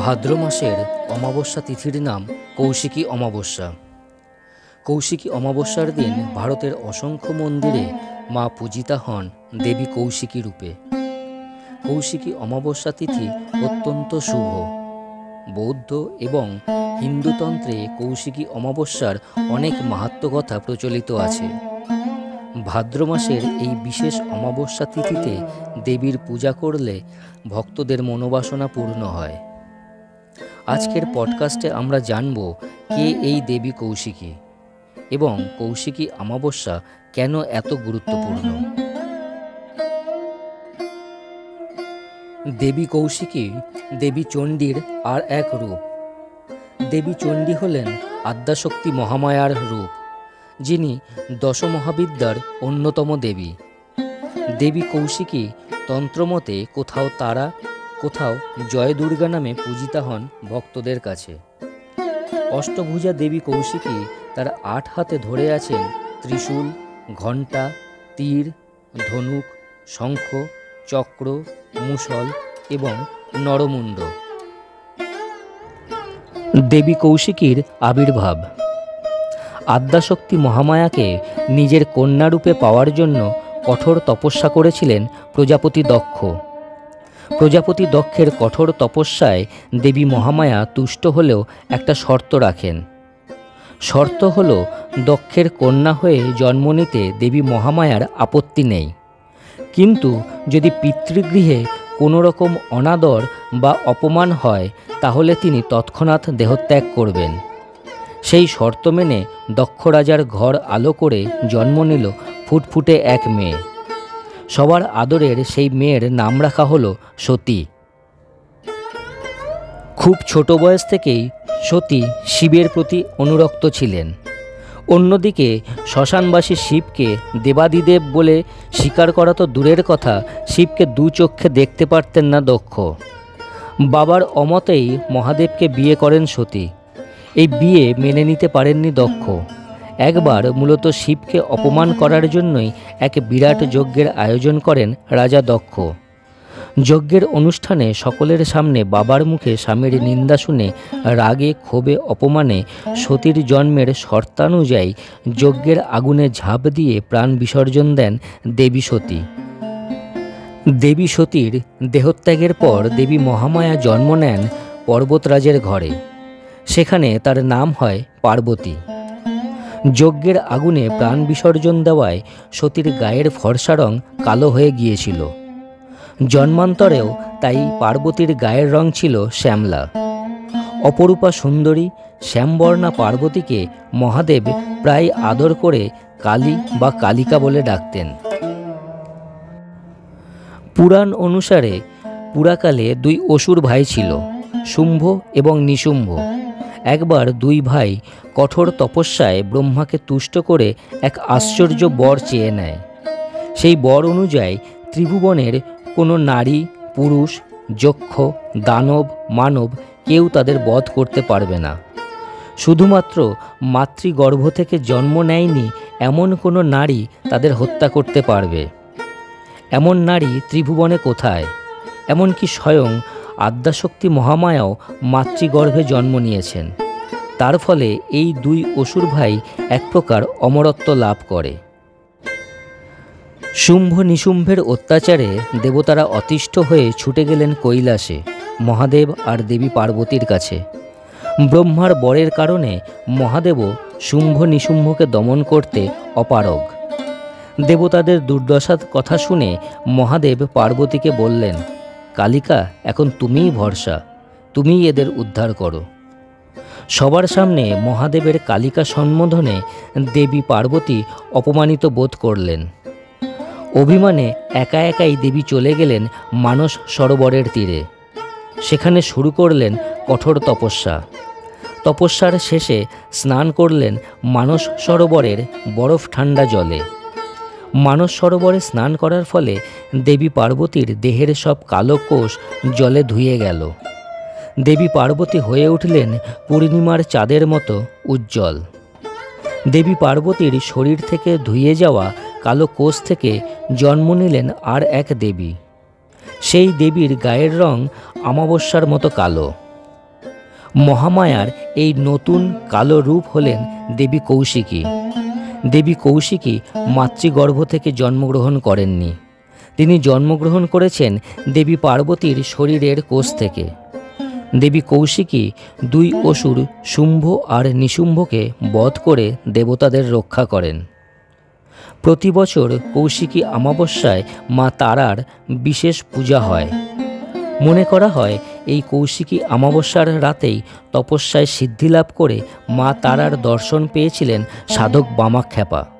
ভাদ্র মাসের অমাবস্যা তিথির নাম কৌশিকী অমাবস্যা। কৌশিকী অমাবস্যার দিন ভারতের অসংখ্য মন্দিরে মা পূজিতা হন দেবী কৌশিকী রূপে। কৌশিকী অমাবস্যা তিথি অত্যন্ত শুভ। বৌদ্ধ এবং হিন্দুতন্ত্রে কৌশিকী অমাবস্যার অনেক মাহাত্ম্যকথা প্রচলিত আছে। ভাদ্র মাসের এই বিশেষ অমাবস্যা তিথিতে দেবীর পূজা করলে ভক্তদের মনোবাসনা পূর্ণ হয়। আজকের পডকাস্টে আমরা জানব কে এই দেবী কৌশিকী এবং কৌশিকী অমাবস্যা কেন এত গুরুত্বপূর্ণ। দেবী কৌশিকী দেবী চণ্ডীর আর এক রূপ। দেবী চণ্ডী হলেন আদ্যাশক্তি মহামায়ার রূপ, যিনি দশমহাবিদ্যার অন্যতম দেবী। দেবী কৌশিকী তন্ত্রমতে কোথাও তারা, কোথাও জয় দুর্গা নামে পূজিতা হন ভক্তদের কাছে। অষ্টভুজা দেবী কৌশিকী তার 8 হাতে ধরে আছেন ত্রিশূল, ঘণ্টা, তীর, ধনুক, শঙ্খ, চক্র, মুষল এবং নরমুণ্ড। দেবী কৌশিকীর আবির্ভাব। আদ্যাশক্তি মহামায়াকে নিজের কন্যারূপে পাওয়ার জন্য কঠোর তপস্যা করেছিলেন প্রজাপতি দক্ষ। প্রজাপতি দক্ষের কঠোর তপস্যায় দেবী মহামায়া তুষ্ট হলেও একটা শর্ত রাখেন। শর্ত হল দক্ষের কন্যা হয়ে জন্ম নিতে দেবী মহামায়ার আপত্তি নেই, কিন্তু যদি পিতৃগৃহে কোনো রকম অনাদর বা অপমান হয় তাহলে তিনি তৎক্ষণাৎ দেহত্যাগ করবেন। সেই শর্ত মেনে দক্ষ রাজার ঘর আলো করে জন্ম নিল ফুটফুটে এক মেয়ে। সবার আদরের সেই মেয়ের নাম রাখা হলো সতী। খুব ছোট বয়স থেকেই সতী শিবের প্রতি অনুরক্ত ছিলেন। অন্যদিকে শ্মশানবাসী শিবকে দেবাদিদেব বলে স্বীকার করা তো দূরের কথা, শিবকে দু চক্ষে দেখতে পারতেন না দক্ষ। বাবার অমতেই মহাদেবকে বিয়ে করেন সতী। এই বিয়ে মেনে নিতে পারেননি দক্ষ। একবার মূলত শিবকে অপমান করার জন্যই এক বিরাট যজ্ঞের আয়োজন করেন রাজা দক্ষ। যজ্ঞের অনুষ্ঠানে সকলের সামনে বাবার মুখে স্বামীর নিন্দা শুনে রাগে ক্ষোভে অপমানে সতীর জন্মের শর্তানুযায়ী যজ্ঞের আগুনে ঝাঁপ দিয়ে প্রাণ বিসর্জন দেন দেবী সতী। দেবী সতীর দেহত্যাগের পর দেবী মহামায়া জন্ম নেন পর্বতরাজের ঘরে। সেখানে তার নাম হয় পার্বতী। যজ্ঞের আগুনে প্রাণ বিসর্জন দেওয়ায় সতীর গায়ের ফর্সা রং কালো হয়ে গিয়েছিল। জন্মান্তরেও তাই পার্বতীর গায়ের রং ছিল শ্যামলা। অপরূপা সুন্দরী শ্যামবর্ণা পার্বতীকে মহাদেব প্রায় আদর করে কালী বা কালিকা বলে ডাকতেন। পুরাণ অনুসারে পুরাকালে 2 অসুর ভাই ছিল, শুম্ভ এবং নিশুম্ভ। একবার 2 ভাই কঠোর তপস্যায় ব্রহ্মাকে তুষ্ট করে এক আশ্চর্য বর চেয়ে নেয়। সেই বর অনুযায়ী ত্রিভুবনের কোনো নারী, পুরুষ, যক্ষ, দানব, মানব কেউ তাদের বধ করতে পারবে না। শুধুমাত্র মাতৃগর্ভ থেকে জন্ম নেয়নি এমন কোনো নারী তাদের হত্যা করতে পারবে। এমন নারী ত্রিভুবনে কোথায়? এমনকি স্বয়ং আদ্যাশক্তি মহামায়াও মাতৃগর্ভে জন্ম নিয়েছেন। তার ফলে এই 2 অসুর ভাই এক প্রকার অমরত্ব লাভ করে। শুম্ভ নিশুম্ভের অত্যাচারে দেবতারা অতিষ্ঠ হয়ে ছুটে গেলেন কৈলাসে মহাদেব আর দেবী পার্বতীর কাছে। ব্রহ্মার বরের কারণে মহাদেবও শুম্ভ নিশুম্ভকে দমন করতে অপারগ। দেবতাদের দুর্দশার কথা শুনে মহাদেব পার্বতীকে বললেন, কালিকা, এখন তুমিই ভরসা, তুমিই এদের উদ্ধার করো। সবার সামনে মহাদেবের কালিকা সম্বোধনে দেবী পার্বতী অপমানিত বোধ করলেন। অভিমানে একা একাই দেবী চলে গেলেন মানস সরোবরের তীরে। সেখানে শুরু করলেন কঠোর তপস্যা। তপস্যার শেষে স্নান করলেন মানস সরোবরের বরফ ঠান্ডা জলে। মানস সরোবরে স্নান করার ফলে দেবী পার্বতীর দেহের সব কালো কোষ জলে ধুয়ে গেল। দেবী পার্বতী হয়ে উঠলেন পূর্ণিমার চাঁদের মতো উজ্জ্বল। দেবী পার্বতীর শরীর থেকে ধুয়ে যাওয়া কালো কোষ থেকে জন্ম নিলেন আর এক দেবী। সেই দেবীর গায়ের রং অমাবস্যার মতো কালো। মহামায়ার এই নতুন কালো রূপ হলেন দেবী কৌশিকী। দেবী কৌশিকী মাতৃগর্ভ থেকে জন্মগ্রহণ করেননি, তিনি জন্মগ্রহণ করেছেন দেবী পার্বতীর শরীরের কোষ থেকে। দেবী কৌশিকী দুই অসুর শুম্ভ আর নিশুম্ভকে বধ করে দেবতাদের রক্ষা করেন। প্রতি বছর কৌশিকী অমাবস্যায় মা তারার বিশেষ পূজা হয়। মনে করা হয় এই কৌশিকী অমাবস্যার রাতেই তপস্যায় সিদ্ধিলাভ করে মা তারার দর্শন পেয়েছিলেন সাধক বামাখ্যাপা।